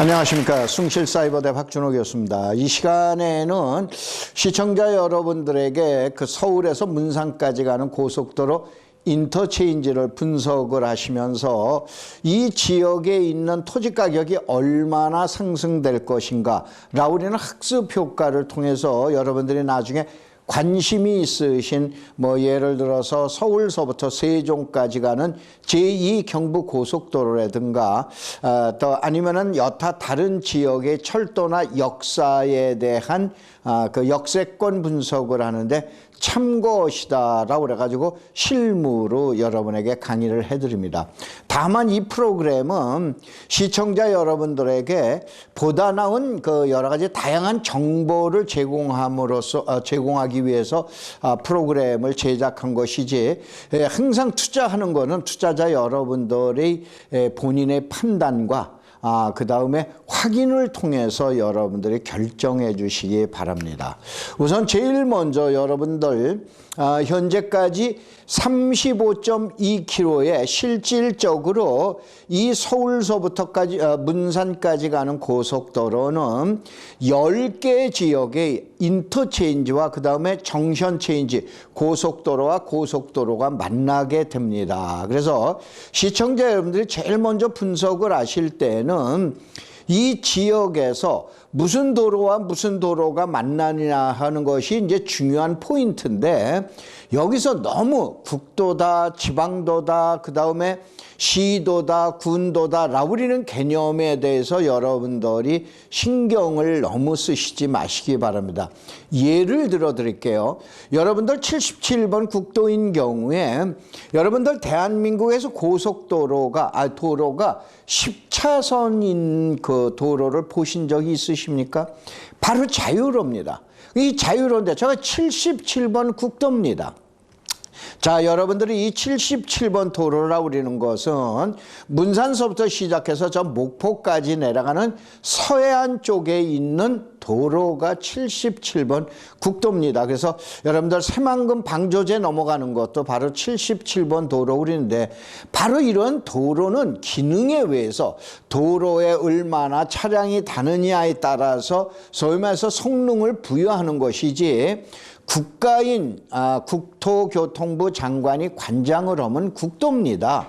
안녕하십니까. 숭실사이버대 박준호 교수입니다. 이 시간에는 시청자 여러분들에게 그 서울에서 문산까지 가는 고속도로 인터체인지를 분석을 하시면서 이 지역에 있는 토지 가격이 얼마나 상승될 것인가 라우리는 학습 효과를 통해서 여러분들이 나중에 관심이 있으신 예를 들어서 서울서부터 세종까지 가는 제2 경부고속도로라든가 또 아니면은 여타 다른 지역의 철도나 역사에 대한 그 역세권 분석을 하는데 참고시다라고 그래가지고 실무로 여러분에게 강의를 해드립니다. 다만 이 프로그램은 시청자 여러분들에게 보다 나은 그 여러 가지 다양한 정보를 제공하기 위해서 프로그램을 제작한 것이지, 항상 투자하는 거는 투자자 여러분들의 본인의 판단과 그 다음에 확인을 통해서 여러분들이 결정해 주시기 바랍니다. 우선 제일 먼저 여러분들 현재까지 35.2km에 실질적으로 이 서울서부터까지 문산까지 가는 고속도로는 10개 지역의 인터체인지와 그 다음에 정션 체인지, 고속도로와 고속도로가 만나게 됩니다. 그래서 시청자 여러분들이 제일 먼저 분석을 하실 때는 이 지역에서 무슨 도로와 무슨 도로가 만나느냐 하는 것이 이제 중요한 포인트인데, 여기서 너무 국도다, 지방도다, 그 다음에 시도다, 군도다 라우리는 개념에 대해서 여러분들이 신경을 너무 쓰시지 마시기 바랍니다. 예를 들어 드릴게요. 여러분들 77번 국도인 경우에 여러분들 대한민국에서 고속도로가 도로가 10차선인 그 도로를 보신 적이 있으십니까? 바로 자유로입니다. 이 자유로운데 제가 77번 국도입니다. 자, 여러분들이 이 77번 도로라고 그러는 것은 문산서부터 시작해서 저 목포까지 내려가는 서해안 쪽에 있는 도로가 77번 국도입니다. 그래서 여러분들 새만금 방조제 넘어가는 것도 바로 77번 도로 그러는데, 바로 이런 도로는 기능에 의해서 도로에 얼마나 차량이 다느냐에 따라서 소위 말해서 성능을 부여하는 것이지, 국가인 국토교통부 장관이 관장을 하면 국도입니다.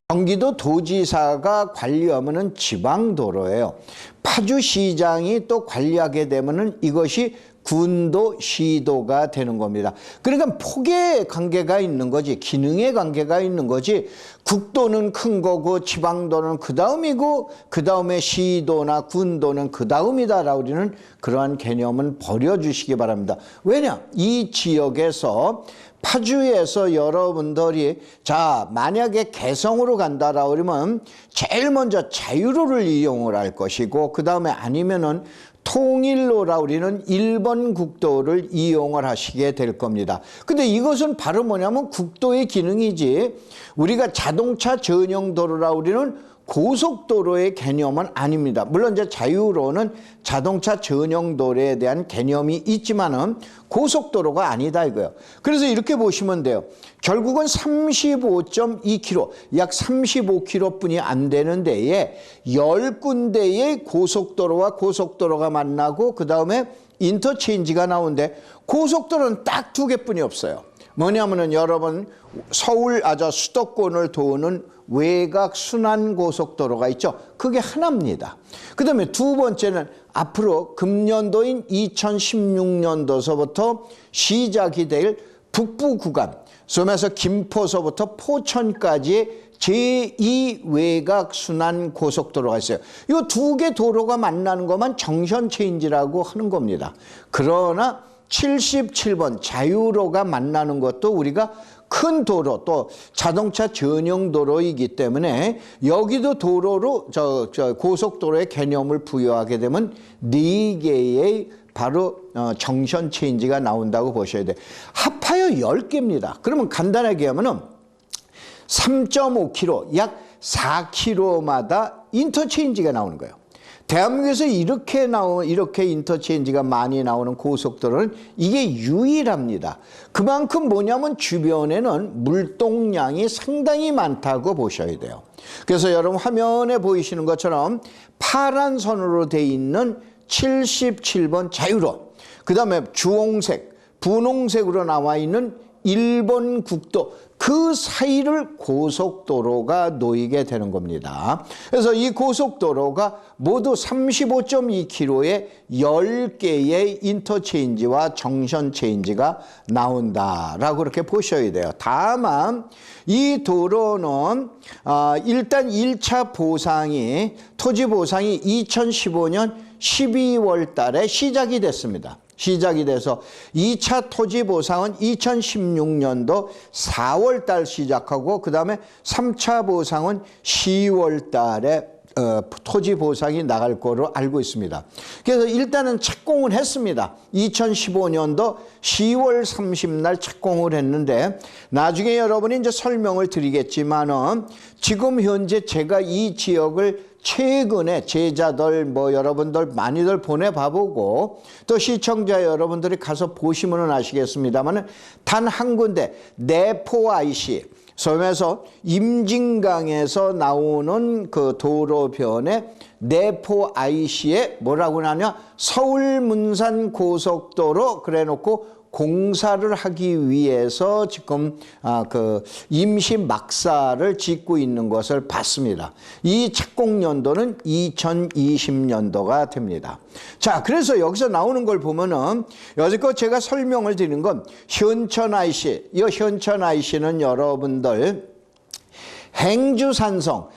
경기도 도지사가 관리하면 지방도로예요. 파주시장이 또 관리하게 되면 이것이 군도, 시도가 되는 겁니다. 그러니까 폭의 관계가 있는 거지, 기능의 관계가 있는 거지, 국도는 큰 거고 지방도는 그 다음이고 그 다음에 시도나 군도는 그 다음이다라고 우리는 그러한 개념은 버려주시기 바랍니다. 왜냐? 이 지역에서 파주에서 여러분들이 자 만약에 개성으로 간다라고 그러면 제일 먼저 자유로를 이용을 할 것이고, 그 다음에 아니면은 통일로라 우리는 1번 국도를 이용을 하시게 될 겁니다. 근데 이것은 바로 뭐냐면 국도의 기능이지, 우리가 자동차 전용 도로라 우리는 고속도로의 개념은 아닙니다. 물론 이제 자유로는 자동차 전용 도로에 대한 개념이 있지만은 고속도로가 아니다 이거예요. 그래서 이렇게 보시면 돼요. 결국은 35.2km, 약 35km 뿐이 안 되는 데에 10군데의 고속도로와 고속도로가 만나고 그 다음에 인터체인지가 나오는데, 고속도로는 딱 2개뿐이 없어요. 뭐냐면은 여러분 서울 수도권을 도는 외곽 순환 고속도로가 있죠. 그게 하나입니다. 그 다음에 두 번째는 앞으로 금년도인 2016년도서부터 시작이 될 북부 구간, 소면서 김포서부터 포천까지의 제2 외곽 순환 고속도로가 있어요. 이 2개 도로가 만나는 것만 정션 체인지라고 하는 겁니다. 그러나 77번 자유로가 만나는 것도 우리가 큰 도로, 또 자동차 전용 도로이기 때문에 여기도 도로로 고속도로의 개념을 부여하게 되면 4개의 바로 정션 체인지가 나온다고 보셔야 돼요. 합하여 10개입니다. 그러면 간단하게 하면은 3.5km, 약 4km마다 인터체인지가 나오는 거예요. 대한민국에서 이렇게 인터체인지가 많이 나오는 고속도로는 이게 유일합니다. 그만큼 뭐냐면 주변에는 물동량이 상당히 많다고 보셔야 돼요. 그래서 여러분 화면에 보이시는 것처럼 파란 선으로 돼 있는 77번 자유로, 그 다음에 주홍색, 분홍색으로 나와 있는 1번 국도, 그 사이를 고속도로가 놓이게 되는 겁니다. 그래서 이 고속도로가 모두 35.2km의 10개의 인터체인지와 정션 체인지가 나온다라고 그렇게 보셔야 돼요. 다만 이 도로는 일단 1차 보상이, 토지 보상이 2015년 12월 달에 시작이 됐습니다. 시작이 돼서 2차 토지 보상은 2016년도 4월 달 시작하고, 그 다음에 3차 보상은 10월 달에 토지 보상이 나갈 거로 알고 있습니다. 그래서 일단은 착공을 했습니다. 2015년도 10월 30날 착공을 했는데, 나중에 여러분이 이제 설명을 드리겠지만은 지금 현재 제가 이 지역을 최근에 제자들 여러분들 많이들 보내봐보고 또 시청자 여러분들이 가서 보시면 아시겠습니다만, 단 한 군데 내포 IC, 섬에서 임진강에서 나오는 그 도로변에 내포 IC에 뭐라고 하냐, 서울 문산 고속도로 그래 놓고 공사를 하기 위해서 지금 그 임시 막사를 짓고 있는 것을 봤습니다. 이 착공 연도는 2020년도가 됩니다. 자, 그래서 여기서 나오는 걸 보면은 여지껏 제가 설명을 드린 건 현천 IC, 이 현천 IC는 여러분들 행주산성,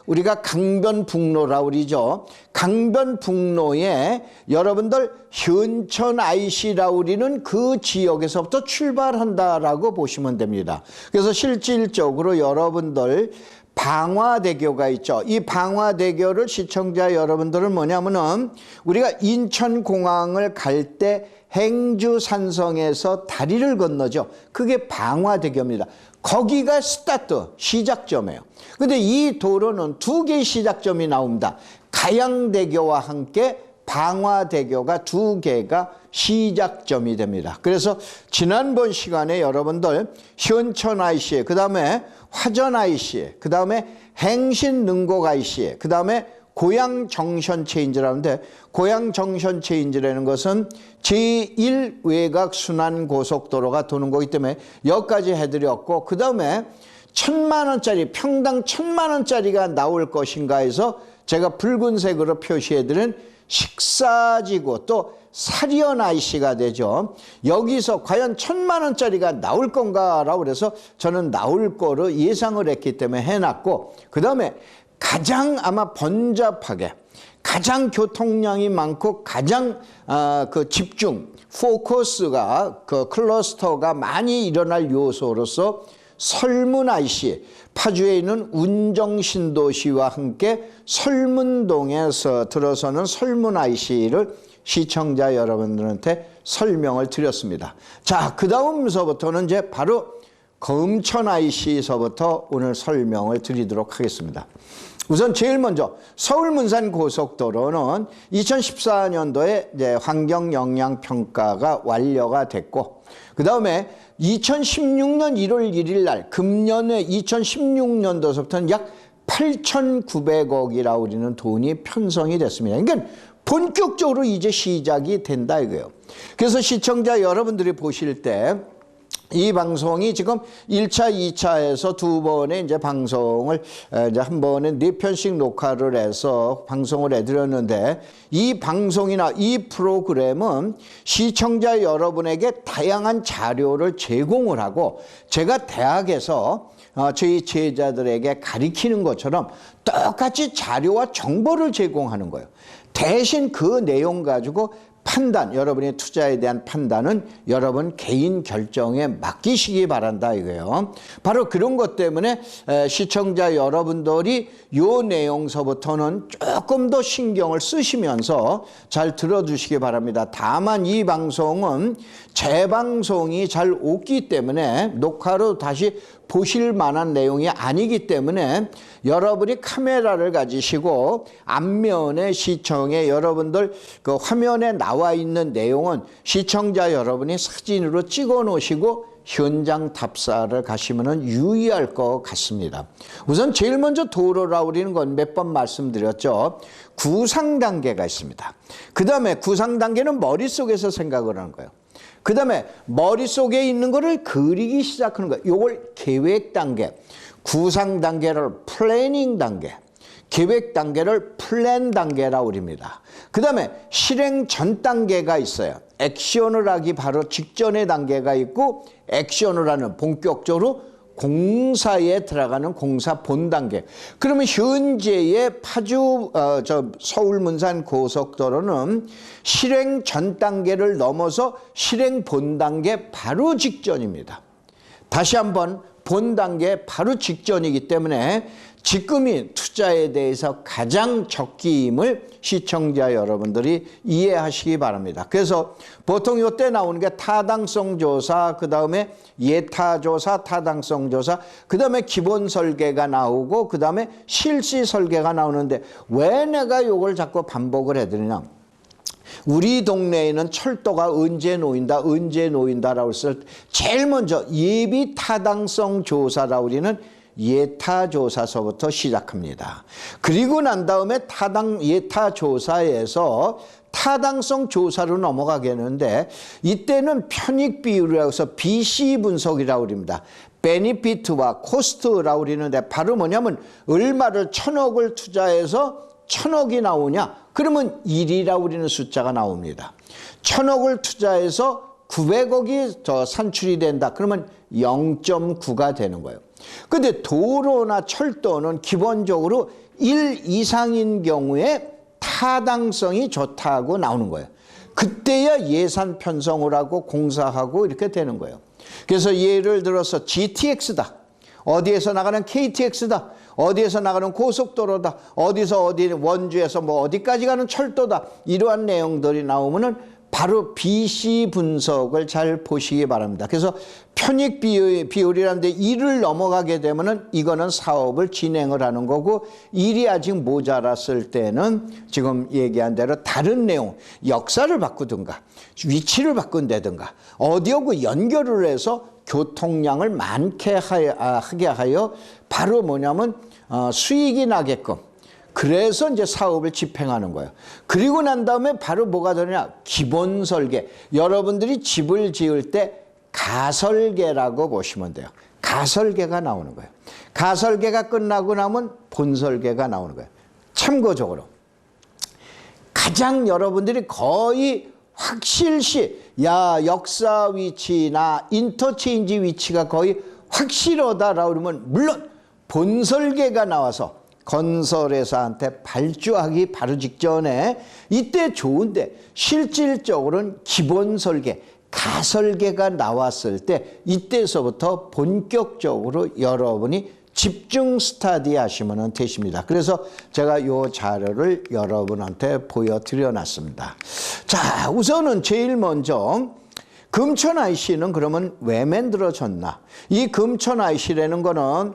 우리가 강변북로라고 그러죠. 강변북로에 여러분들 현천 IC라고 우리는 그 지역에서부터 출발한다라고 보시면 됩니다. 그래서 실질적으로 여러분들 방화대교가 있죠. 이 방화대교를 시청자 여러분들은 뭐냐면은 우리가 인천공항을 갈 때 행주산성에서 다리를 건너죠. 그게 방화대교입니다. 거기가 스타트, 시작점이에요. 근데 이 도로는 두 개의 시작점이 나옵니다. 가양대교와 함께 방화대교가 두 개가 시작점이 됩니다. 그래서 지난번 시간에 여러분들 현천 IC, 그 다음에 화전 IC, 그 다음에 행신 능곡 IC, 그 다음에 고양 정션 체인지라는데, 고양 정션 체인지라는 것은 제1 외곽 순환 고속도로가 도는 거기 때문에 여기까지 해드렸고, 그 다음에 1,000만 원짜리, 평당 1,000만 원짜리가 나올 것인가 해서 제가 붉은색으로 표시해드린 식사지구, 또 사리언 IC가 되죠. 여기서 과연 1,000만 원짜리가 나올 건가라고 그래서 저는 나올 거로 예상을 했기 때문에 해놨고, 그 다음에 가장 아마 번잡하게, 가장 교통량이 많고 가장 그 집중, 포커스가, 그 클러스터가 많이 일어날 요소로서 설문 IC, 파주에 있는 운정신도시와 함께 설문동에서 들어서는 설문 IC를 시청자 여러분들한테 설명을 드렸습니다. 자, 그 다음서부터는 이제 바로 검천 IC서부터 오늘 설명을 드리도록 하겠습니다. 우선 제일 먼저 서울 문산 고속도로는 2014년도에 이제 환경 영향 평가가 완료가 됐고, 그 다음에 2016년 1월 1일 날, 금년에 2016년도서부터는 약 8,900억이라고 우리는 돈이 편성이 됐습니다. 그러니까 본격적으로 이제 시작이 된다 이거예요. 그래서 시청자 여러분들이 보실 때 이 방송이 지금 1차, 2차에서 두 번의 이제 방송을 이제 한 번에 4편씩 녹화를 해서 방송을 해드렸는데, 이 방송이나 이 프로그램은 시청자 여러분에게 다양한 자료를 제공을 하고, 제가 대학에서 저희 제자들에게 가르치는 것처럼 똑같이 자료와 정보를 제공하는 거예요. 대신 그 내용 가지고 판단, 여러분의 투자에 대한 판단은 여러분 개인 결정에 맡기시기 바란다 이거예요. 바로 그런 것 때문에 시청자 여러분들이 요 내용서부터는 조금 더 신경을 쓰시면서 잘 들어주시기 바랍니다. 다만 이 방송은 재방송이 잘 없기 때문에 녹화로 다시 보실 만한 내용이 아니기 때문에 여러분이 카메라를 가지시고 앞면에 시청에 여러분들 그 화면에 나와 있는 내용은 시청자 여러분이 사진으로 찍어 놓으시고 현장 답사를 가시면 유의할 것 같습니다. 우선 제일 먼저 도로라 우리는 건 몇 번 말씀드렸죠. 구상 단계가 있습니다. 그 다음에 구상 단계는 머릿속에서 생각을 하는 거예요. 그 다음에 머릿속에 있는 거를 그리기 시작하는 거예요. 이걸 계획 단계, 구상 단계를 플래닝 단계, 계획 단계를 플랜 단계라고 그럽니다. 그 다음에 실행 전 단계가 있어요. 액션을 하기 바로 직전의 단계가 있고 액션을 하는 본격적으로 공사에 들어가는 공사 본 단계. 그러면 현재의 파주 서울 문산 고속도로는 실행 전 단계를 넘어서 실행 본 단계 바로 직전입니다. 다시 한번 본 단계 바로 직전이기 때문에 지금이 투자에 대해서 가장 적기임을 시청자 여러분들이 이해하시기 바랍니다. 그래서 보통 이때 나오는 게 타당성 조사, 그 다음에 예타 조사, 타당성 조사, 그 다음에 기본 설계가 나오고 그 다음에 실시 설계가 나오는데 왜 내가 이걸 자꾸 반복을 해드리냐. 우리 동네에는 철도가 언제 놓인다라고 했을 때 제일 먼저 예비 타당성 조사라고 우리는 예타 조사서부터 시작합니다. 그리고 난 다음에 예타 조사에서 타당성 조사로 넘어가겠는데 이때는 편익 비율이라고 해서 BC 분석이라고 그럽니다. 베니피트와 코스트라고 그러는데 바로 뭐냐면 얼마를 1,000억을 투자해서 1,000억이 나오냐? 그러면 1이라고 우리는 숫자가 나옵니다. 1,000억을 투자해서 900억이 산출이 된다. 그러면 0.9가 되는 거예요. 근데 도로나 철도는 기본적으로 1 이상인 경우에 타당성이 좋다고 나오는 거예요. 그때야 예산 편성을 하고 공사하고 이렇게 되는 거예요. 그래서 예를 들어서 GTX다. 어디에서 나가는 KTX다. 어디에서 나가는 고속도로다. 어디서 원주에서 뭐 어디까지 가는 철도다. 이러한 내용들이 나오면은 바로 BC 분석을 잘 보시기 바랍니다. 그래서 편익 비율이라는데 1을 넘어가게 되면은 이거는 사업을 진행을 하는 거고 1이 아직 모자랐을 때는 지금 얘기한 대로 다른 내용, 역사를 바꾸든가 위치를 바꾼다든가 어디하고 연결을 해서 교통량을 많게 하게 하여 바로 뭐냐면 수익이 나게끔 그래서 이제 사업을 집행하는 거예요. 그리고 난 다음에 바로 뭐가 되느냐? 기본 설계. 여러분들이 집을 지을 때 가설계라고 보시면 돼요. 가설계가 나오는 거예요. 가설계가 끝나고 나면 본설계가 나오는 거예요. 참고적으로 가장 여러분들이 거의 확실시 역사 위치나 인터체인지 위치가 거의 확실하다라고 그러면 물론 본설계가 나와서 건설회사한테 발주하기 바로 직전에 이때 좋은데 실질적으로는 기본 설계, 가설계가 나왔을 때 이때서부터 본격적으로 여러분이 집중 스터디 하시면 되십니다. 그래서 제가 이 자료를 여러분한테 보여드려 놨습니다. 자, 우선은 제일 먼저 금천 IC는 그러면 왜 만들어졌나? 이 금천 IC라는 거는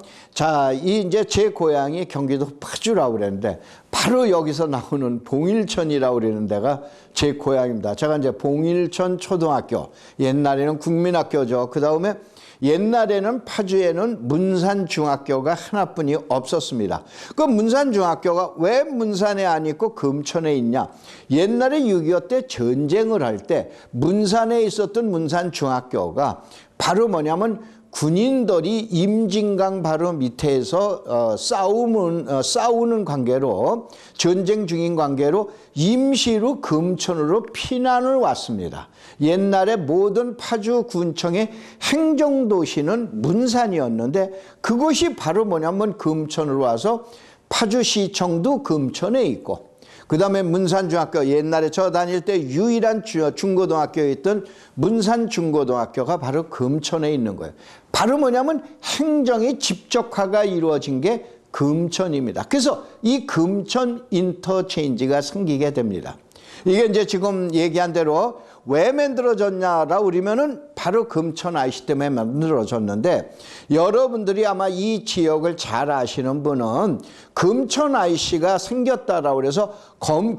이제 제 고향이 경기도 파주라고 그랬는데 바로 여기서 나오는 봉일천이라고 그러는 데가 제 고향입니다. 제가 이제 봉일천 초등학교, 옛날에는 국민학교죠. 그 다음에 옛날에는 파주에는 문산중학교가 하나뿐이 없었습니다. 그 문산중학교가 왜 문산에 안 있고 금천에 있냐? 옛날에 6.25 때 전쟁을 할 때 문산에 있었던 문산중학교가 바로 뭐냐면 군인들이 임진강 바로 밑에서 싸우는 관계로 전쟁 중인 관계로 임시로 금천으로 피난을 왔습니다. 옛날에 모든 파주 군청의 행정도시는 문산이었는데 그것이 바로 뭐냐면 금천으로 와서 파주시청도 금천에 있고 그 다음에 문산중학교, 옛날에 저 다닐 때 유일한 중고등학교였던 문산중고등학교가 바로 금천에 있는 거예요. 바로 뭐냐면 행정의 집적화가 이루어진 게 금천입니다. 그래서 이 금천 인터체인지가 생기게 됩니다. 이게 이제 지금 얘기한 대로 왜 만들어졌냐라고 그러면은 바로 금천 IC 때문에 만들어졌는데, 여러분들이 아마 이 지역을 잘 아시는 분은 금천 IC가 생겼다라고 그래서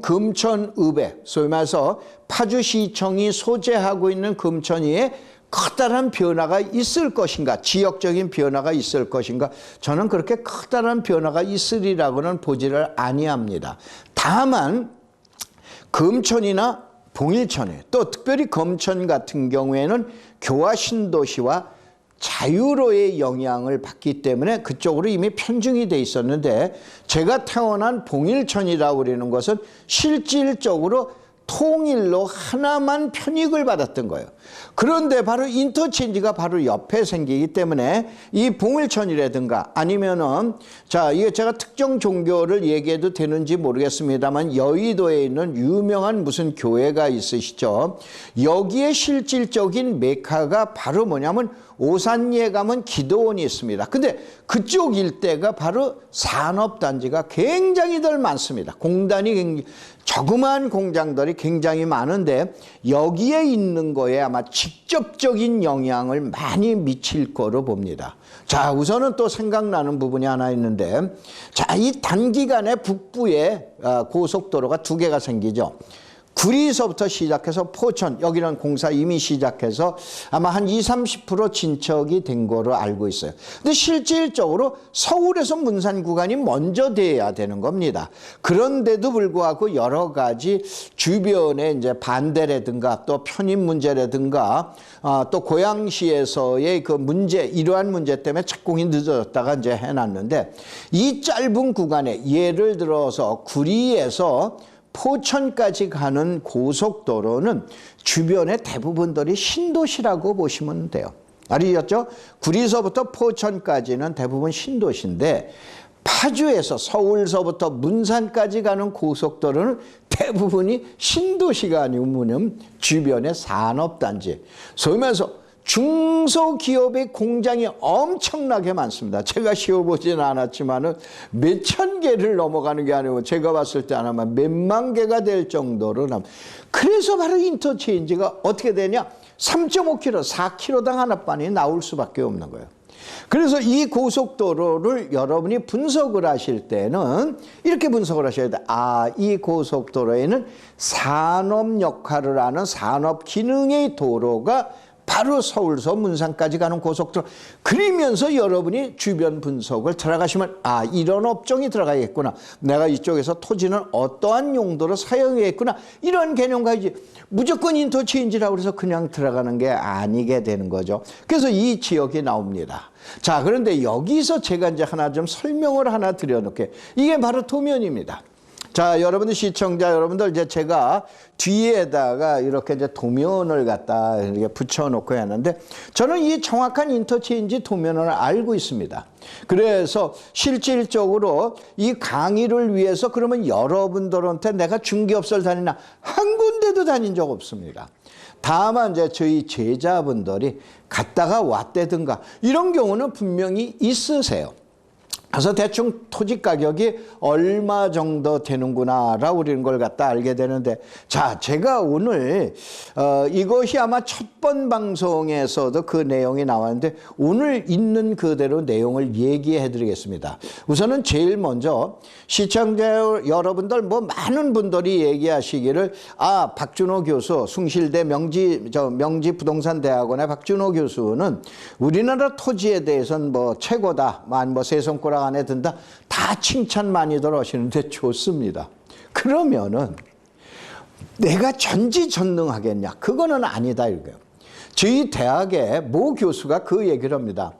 금천읍에, 소위 말해서 파주시청이 소재하고 있는 금천이에 커다란 변화가 있을 것인가, 지역적인 변화가 있을 것인가, 저는 그렇게 커다란 변화가 있으리라고는 보지를 아니합니다. 다만 금천이나 봉일천에, 또 특별히 금천 같은 경우에는 교화 신도시와 자유로의 영향을 받기 때문에 그쪽으로 이미 편중이 돼 있었는데, 제가 태어난 봉일천이라고 그러는 것은 실질적으로 통일로 하나만 편익을 받았던 거예요. 그런데 바로 인터체인지가 바로 옆에 생기기 때문에 이 봉일천이라든가 아니면은, 자, 이게 제가 특정 종교를 얘기해도 되는지 모르겠습니다만 여의도에 있는 유명한 무슨 교회가 있으시죠. 여기에 실질적인 메카가 바로 뭐냐면 오산리에 가면 기도원이 있습니다. 근데 그쪽 일대가 바로 산업단지가 굉장히들 많습니다. 공단이 굉장히, 조그마한 공장들이 굉장히 많은데 여기에 있는 거에 아마 직접적인 영향을 많이 미칠 거로 봅니다. 자, 우선은 또 생각나는 부분이 하나 있는데, 자, 이 단기간에 북부에 고속도로가 두 개가 생기죠. 구리서부터 시작해서 포천, 여기는 공사 이미 시작해서 아마 한 20-30% 진척이 된 거로 알고 있어요. 근데 실질적으로 서울에서 문산 구간이 먼저 돼야 되는 겁니다. 그런데도 불구하고 여러 가지 주변에 이제 반대라든가 또 편입 문제라든가 또 고양시에서의 그 문제, 이러한 문제 때문에 착공이 늦어졌다가 이제 해놨는데, 이 짧은 구간에 예를 들어서 구리에서 포천까지 가는 고속도로는 주변의 대부분들이 신도시라고 보시면 돼요. 아시겠죠? 구리서부터 포천까지는 대부분 신도시인데, 파주에서 서울서부터 문산까지 가는 고속도로는 대부분이 신도시가 아니면 주변의 산업단지, 소위 말해서 중소기업의 공장이 엄청나게 많습니다. 제가 쉬어보지는 않았지만 몇천 개를 넘어가는 게 아니고 제가 봤을 때 아마 몇만 개가 될 정도로 그래서 바로 인터체인지가 어떻게 되냐, 3.5km, 4km당 하나만이 나올 수밖에 없는 거예요. 그래서 이 고속도로를 여러분이 분석을 하실 때는 이렇게 분석을 하셔야 돼요. 아, 이 고속도로에는 산업 역할을 하는 산업 기능의 도로가 바로 서울서 문산까지 가는 고속도로. 그러면서 여러분이 주변 분석을 들어가시면, 아, 이런 업종이 들어가겠구나, 내가 이쪽에서 토지는 어떠한 용도로 사용하겠구나, 이런 개념과 이제 무조건 인터체인지라고 해서 그냥 들어가는 게 아니게 되는 거죠. 그래서 이 지역이 나옵니다. 자, 그런데 여기서 제가 이제 하나 좀 설명을 하나 드려놓게, 이게 바로 도면입니다. 자, 여러분들, 시청자 여러분들, 이제 제가 뒤에다가 이렇게 이제 도면을 갖다 이렇게 붙여놓고 했는데, 저는 이 정확한 인터체인지 도면을 알고 있습니다. 그래서 실질적으로 이 강의를 위해서 그러면 여러분들한테 내가 중개업소를 다니나, 한 군데도 다닌 적 없습니다. 다만 이제 저희 제자분들이 갔다가 왔다든가 이런 경우는 분명히 있으세요. 그래서 대충 토지 가격이 얼마 정도 되는구나라고 그런 걸 갖다 알게 되는데, 자, 제가 오늘 이것이 아마 첫 번 방송에서도 그 내용이 나왔는데 오늘 있는 그대로 내용을 얘기해 드리겠습니다. 우선은 제일 먼저 시청자 여러분들, 뭐 많은 분들이 얘기하시기를, 아, 박준호 교수, 숭실대 명지부동산대학원의 박준호 교수는 우리나라 토지에 대해서는 뭐 최고다, 뭐 세 손가락 안에 든다, 다 칭찬 많이들 하시는데 좋습니다. 그러면은 내가 전지전능하겠냐? 그거는 아니다 이거예요. 저희 대학의 모 교수가 그 얘기를 합니다.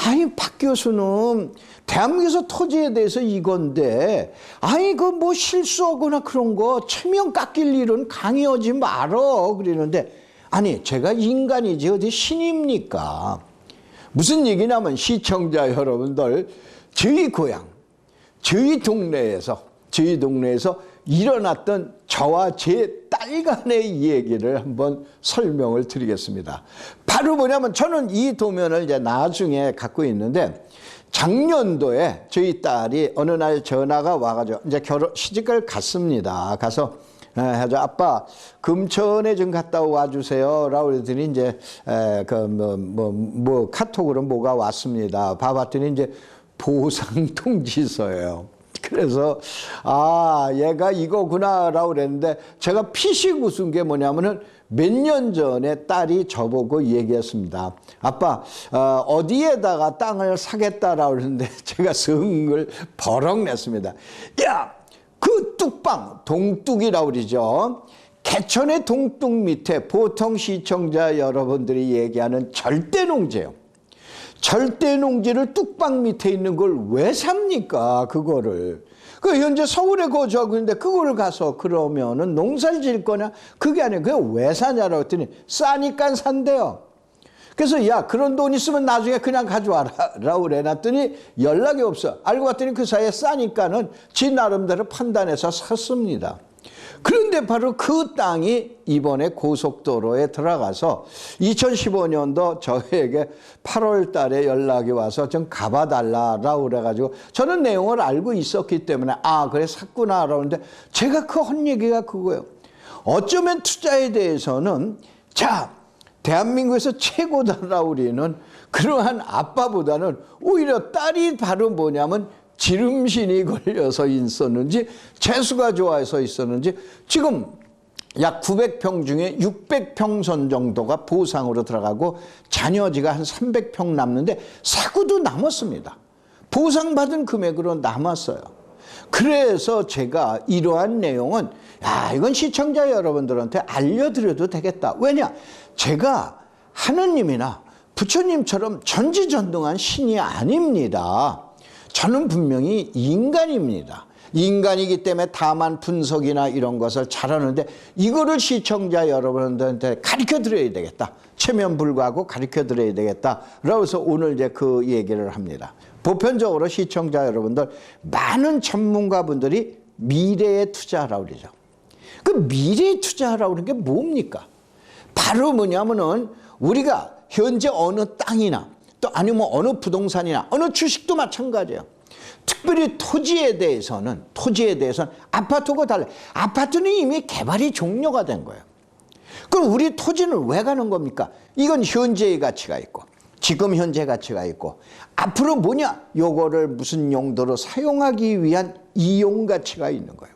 아니, 박 교수는 대한민국에서 토지에 대해서 이건데, 아니, 그 뭐 실수하거나 그런 거 체면 깎일 일은 강요하지 말어 그러는데, 아니, 제가 인간이지 어디 신입니까? 무슨 얘기냐면, 시청자 여러분들, 저희 고향, 저희 동네에서 일어났던 저와 제 딸 간의 이 얘기를 한번 설명을 드리겠습니다. 바로 뭐냐면, 저는 이 도면을 이제 나중에 갖고 있는데, 작년도에 저희 딸이 어느 날 전화가 와가지고 이제 시집을 갔습니다. 가서 해서 아빠 금천에 좀 갔다 와주세요라고 그랬더니 이제 카톡으로 뭐가 왔습니다. 봐봤더니 이제 보상 통지서예요. 그래서 얘가 이거구나라고 그랬는데 제가 피식 웃은 게 뭐냐면은 몇 년 전에 딸이 저보고 얘기했습니다. 아빠 어디에다가 땅을 사겠다라고 그러는데 제가 성을 버럭 냈습니다. 야, 그 뚝방 동뚝이라고 그러죠. 개천의 동뚝 밑에 보통 시청자 여러분들이 얘기하는 절대농지예요. 절대농지를 뚝방 밑에 있는 걸 왜 삽니까? 그거를. 현재 서울에 거주하고 있는데 그거를 가서 그러면은 농사를 지을 거냐? 그게 아니에요. 그게 왜 사냐라고 했더니 싸니까 산대요. 그래서 야, 그런 돈 있으면 나중에 그냥 가져와라 라고 그래놨더니 연락이 없어. 알고 봤더니 그 사이에 싸니까는 지 나름대로 판단해서 샀습니다. 그런데 바로 그 땅이 이번에 고속도로에 들어가서 2015년도 저에게 8월 달에 연락이 와서 좀 가봐달라라고 그래가지고 저는 내용을 알고 있었기 때문에 그래 샀구나라고 하는데 제가 그 한 얘기가 그거예요. 어쩌면 투자에 대해서는 대한민국에서 최고다라고 우리는 그러한 아빠보다는 오히려 딸이 바로 뭐냐면 지름신이 걸려서 있었는지 재수가 좋아서 있었는지 지금 약 900평 중에 600평선 정도가 보상으로 들어가고 자녀지가 한 300평 남는데 사고도 남았습니다. 보상받은 금액으로 남았어요. 그래서 제가 이러한 내용은 이건 시청자 여러분들한테 알려드려도 되겠다. 왜냐? 제가 하느님이나 부처님처럼 전지전능한 신이 아닙니다. 저는 분명히 인간입니다. 인간이기 때문에 다만 분석이나 이런 것을 잘하는데 이거를 시청자 여러분들한테 가르쳐드려야 되겠다. 체면불구하고 가르쳐드려야 되겠다. 그래서 오늘 이제 그 얘기를 합니다. 보편적으로 시청자 여러분들 많은 전문가분들이 미래에 투자하라고 그러죠. 그 미래에 투자하라고 그러는 게 뭡니까? 바로 뭐냐면은 우리가 현재 어느 땅이나 또 아니면 어느 부동산이나 어느 주식도 마찬가지예요. 특별히 토지에 대해서는 아파트하고 달라요. 아파트는 이미 개발이 종료가 된 거예요. 그럼 우리 토지는 왜 가는 겁니까? 이건 현재의 가치가 있고 지금 현재 가치가 있고 앞으로 뭐냐? 요거를 무슨 용도로 사용하기 위한 이용 가치가 있는 거예요.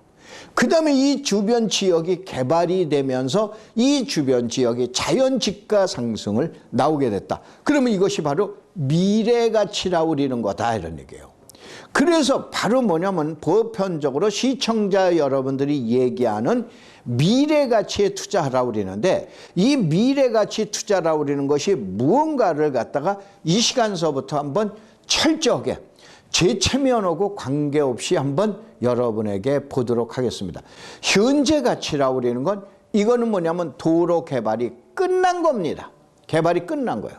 그 다음에 이 주변 지역이 개발이 되면서 이 주변 지역이 자연 집가 상승을 나오게 됐다. 그러면 이것이 바로 미래 가치라고 우리는 거다 이런 얘기예요. 그래서 바로 뭐냐면 보편적으로 시청자 여러분들이 얘기하는 미래 가치에 투자하라고 그러는데 이 미래 가치 투자라고 그러는 것이 무언가를 갖다가 이 시간서부터 한번 철저하게 제 체면하고 관계없이 한번 여러분에게 보도록 하겠습니다. 현재 가치라고 그러는 건 이거는 뭐냐면 도로 개발이 끝난 겁니다. 개발이 끝난 거예요.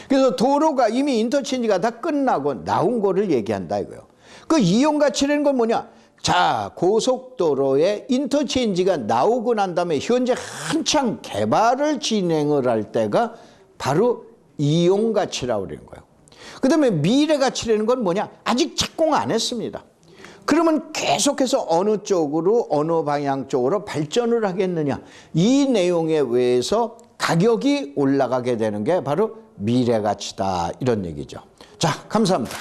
그래서 도로가 이미 인터체인지가 다 끝나고 나온 거를 얘기한다 이거예요. 그 이용 가치라는 건 뭐냐? 자, 고속도로에 인터체인지가 나오고 난 다음에 현재 한창 개발을 진행을 할 때가 바로 이용 가치라고 그러는 거예요. 그 다음에 미래 가치라는 건 뭐냐? 아직 착공 안 했습니다. 그러면 계속해서 어느 쪽으로 어느 방향 쪽으로 발전을 하겠느냐? 이 내용에 의해서 가격이 올라가게 되는 게 바로 미래 가치다 이런 얘기죠. 자, 감사합니다.